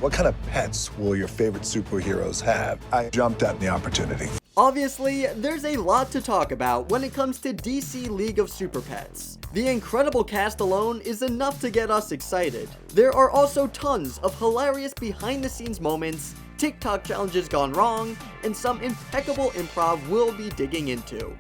what kind of pets will your favorite superheroes have? I jumped at the opportunity. Obviously, there's a lot to talk about when it comes to DC League of Super Pets. The incredible cast alone is enough to get us excited. There are also tons of hilarious behind-the-scenes moments, TikTok challenges gone wrong, and some impeccable improv we'll be digging into.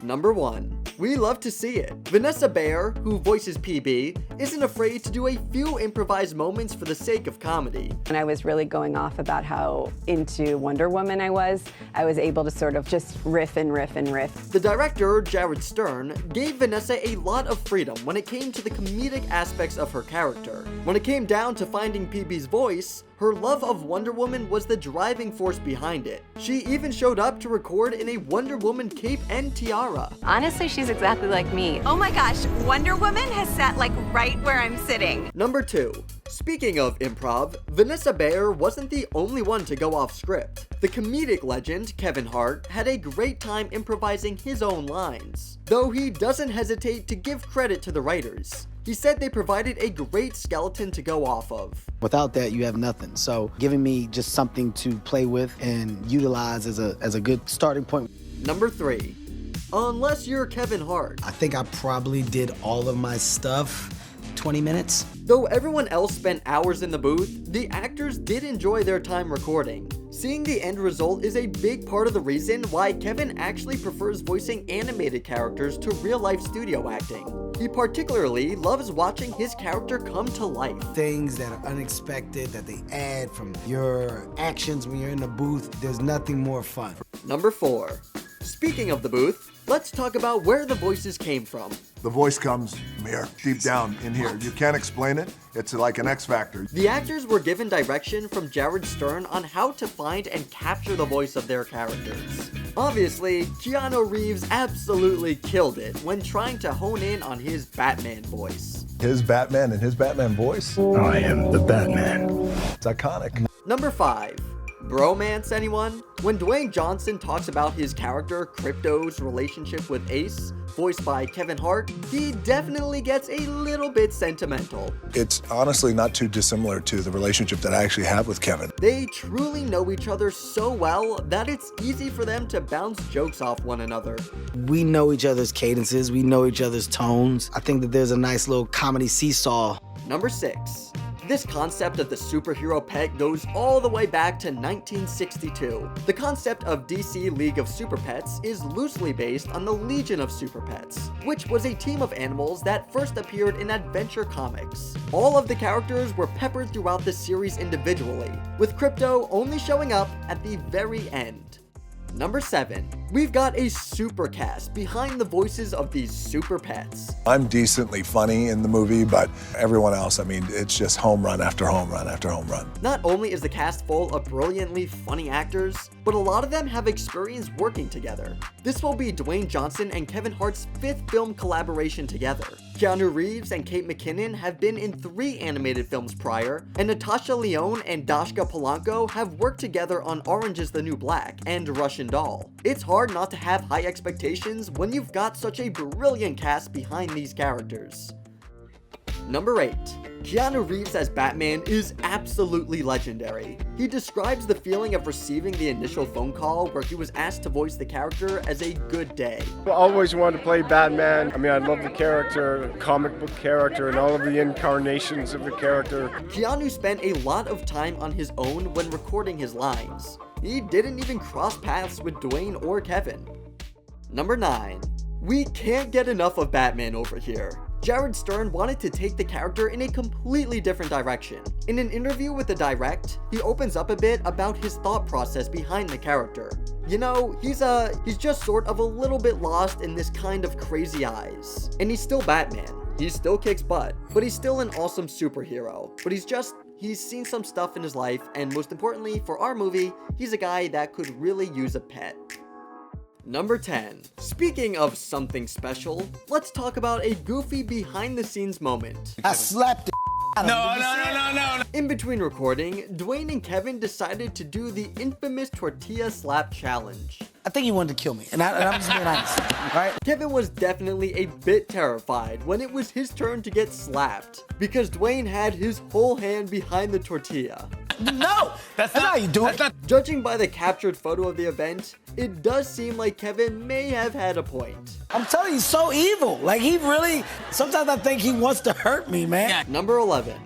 Number 1. We love to see it. Vanessa Bayer, who voices PB, isn't afraid to do a few improvised moments for the sake of comedy. When I was really going off about how into Wonder Woman I was able to sort of just riff and riff and riff. The director, Jared Stern, gave Vanessa a lot of freedom when it came to the comedic aspects of her character. When it came down to finding PB's voice, her love of Wonder Woman was the driving force behind it. She even showed up to record in a Wonder Woman cape and tiara. Honestly, she's exactly like me. Oh my gosh, Wonder Woman has sat like right where I'm sitting. Number 2. Speaking of improv, Vanessa Bayer wasn't the only one to go off script. The comedic legend, Kevin Hart, had a great time improvising his own lines, though he doesn't hesitate to give credit to the writers. He said they provided a great skeleton to go off of. Without that, you have nothing. So giving me just something to play with and utilize as a good starting point. Number 3. Unless you're Kevin Hart. I think I probably did all of my stuff 20 minutes. Though everyone else spent hours in the booth, the actors did enjoy their time recording. Seeing the end result is a big part of the reason why Kevin actually prefers voicing animated characters to real-life studio acting. He particularly loves watching his character come to life. Things that are unexpected that they add from your actions when you're in the booth, there's nothing more fun. Number 4. Speaking of the booth, let's talk about where the voices came from. The voice comes from here, deep down in here. You can't explain it. It's like an X factor. The actors were given direction from Jared Stern on how to find and capture the voice of their characters. Obviously, Keanu Reeves absolutely killed it when trying to hone in on his Batman voice. His Batman and his Batman voice. I am the Batman. It's iconic. Number 5. Bromance, anyone? When Dwayne Johnson talks about his character Crypto's relationship with Ace, voiced by Kevin Hart, he definitely gets a little bit sentimental. It's honestly not too dissimilar to the relationship that I actually have with Kevin. They truly know each other so well that it's easy for them to bounce jokes off one another. We know each other's cadences, we know each other's tones. I think that there's a nice little comedy seesaw. Number 6. This concept of the superhero pet goes all the way back to 1962. The concept of DC League of Super Pets is loosely based on the Legion of Super Pets, which was a team of animals that first appeared in Adventure Comics. All of the characters were peppered throughout the series individually, with Crypto only showing up at the very end. Number 7. We've got a super cast behind the voices of these super pets. I'm decently funny in the movie, but everyone else, I mean, it's just home run after home run after home run. Not only is the cast full of brilliantly funny actors, but a lot of them have experience working together. This will be Dwayne Johnson and Kevin Hart's 5th film collaboration together. Keanu Reeves and Kate McKinnon have been in 3 animated films prior, and Natasha Lyonne and Dascha Polanco have worked together on Orange is the New Black and Russian Doll. It's hard not to have high expectations when you've got such a brilliant cast behind these characters. Number 8. Keanu Reeves as Batman is absolutely legendary. He describes the feeling of receiving the initial phone call where he was asked to voice the character as a good day. I always wanted to play Batman. I mean, I love the character, comic book character, and all of the incarnations of the character. Keanu spent a lot of time on his own when recording his lines. He didn't even cross paths with Dwayne or Kevin. Number 9. We can't get enough of Batman over here. Jared Stern wanted to take the character in a completely different direction. In an interview with The Direct, he opens up a bit about his thought process behind the character. You know, he's just sort of a little bit lost in this kind of crazy eyes. And he's still Batman. He still kicks butt, but he's still an awesome superhero. But he's seen some stuff in his life, and most importantly, for our movie, he's a guy that could really use a pet. Number 10. Speaking of something special, let's talk about a goofy behind-the-scenes moment. I slapped the No. In between recording, Dwayne and Kevin decided to do the infamous Tortilla slap challenge. I think he wanted to kill me, and I'm just being honest, right? Kevin was definitely a bit terrified when it was his turn to get slapped, because Dwayne had his whole hand behind the tortilla. No, that's not how you do it. Judging by the captured photo of the event, it does seem like Kevin may have had a point. I'm telling you, he's so evil. Like, he really, sometimes I think he wants to hurt me, man. Number 11.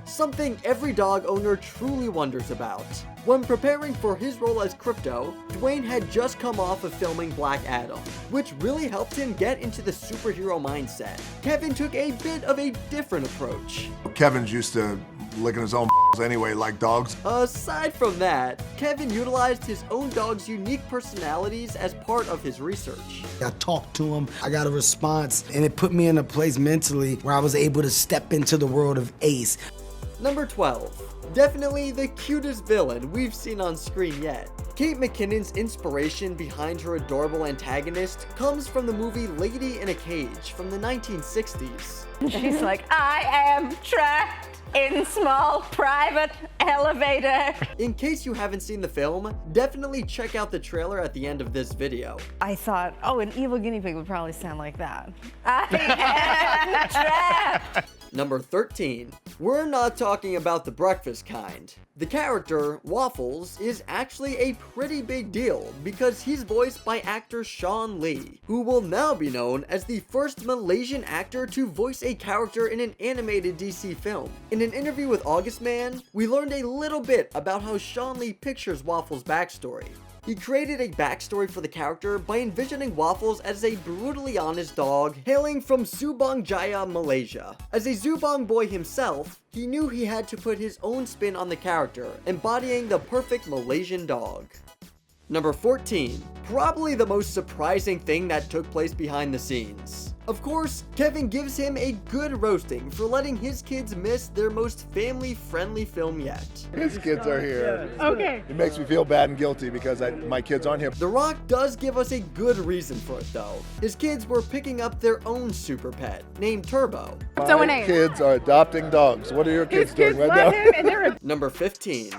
Something every dog owner truly wonders about. When preparing for his role as Crypto, Dwayne had just come off of filming Black Adam, which really helped him get into the superhero mindset. Kevin took a bit of a different approach. Kevin's used to licking his own anyway, like dogs. Aside from that, Kevin utilized his own dog's unique personalities as part of his research. I talked to him, I got a response, and it put me in a place mentally where I was able to step into the world of Ace. Number 12. Definitely the cutest villain we've seen on screen yet. Kate McKinnon's inspiration behind her adorable antagonist comes from the movie Lady in a Cage from the 1960s. She's like, I am trapped in small private elevator. In case you haven't seen the film, definitely check out the trailer at the end of this video. I thought, oh, an evil guinea pig would probably sound like that. I am trapped. Number 13. We're not talking about the breakfast kind. The character, Waffles, is actually a pretty big deal because he's voiced by actor Sean Lee, who will now be known as the first Malaysian actor to voice a character in an animated DC film. In an interview with August Man, we learned a little bit about how Sean Lee pictures Waffles' backstory. He created a backstory for the character by envisioning Waffles as a brutally honest dog hailing from Subang Jaya, Malaysia. As a Subang boy himself, he knew he had to put his own spin on the character, embodying the perfect Malaysian dog. Number 14. Probably the most surprising thing that took place behind the scenes. Of course, Kevin gives him a good roasting for letting his kids miss their most family-friendly film yet. His kids are here. Okay. It makes me feel bad and guilty because my kids aren't here. The Rock does give us a good reason for it though. His kids were picking up their own super pet, named Turbo. My kids are adopting dogs. What are your kids doing right now? Number 15.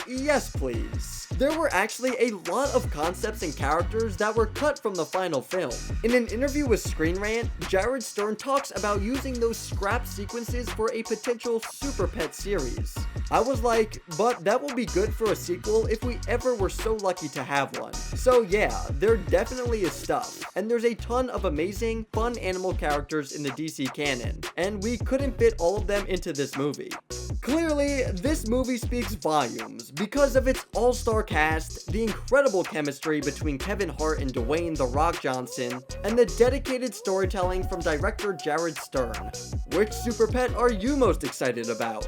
Yes please. There were actually a lot of concepts and characters that were cut from the final film. In an interview with Screen Rant, Jared Stern talks about using those scrap sequences for a potential Super Pet series. I was like, but that will be good for a sequel if we ever were so lucky to have one. So yeah, there definitely is stuff, and there's a ton of amazing, fun animal characters in the DC canon, and we couldn't fit all of them into this movie. Clearly, this movie speaks volumes because of its all-star cast, the incredible chemistry between Kevin Hart and Dwayne "The Rock" Johnson, and the dedicated storytelling from director Jared Stern. Which super pet are you most excited about?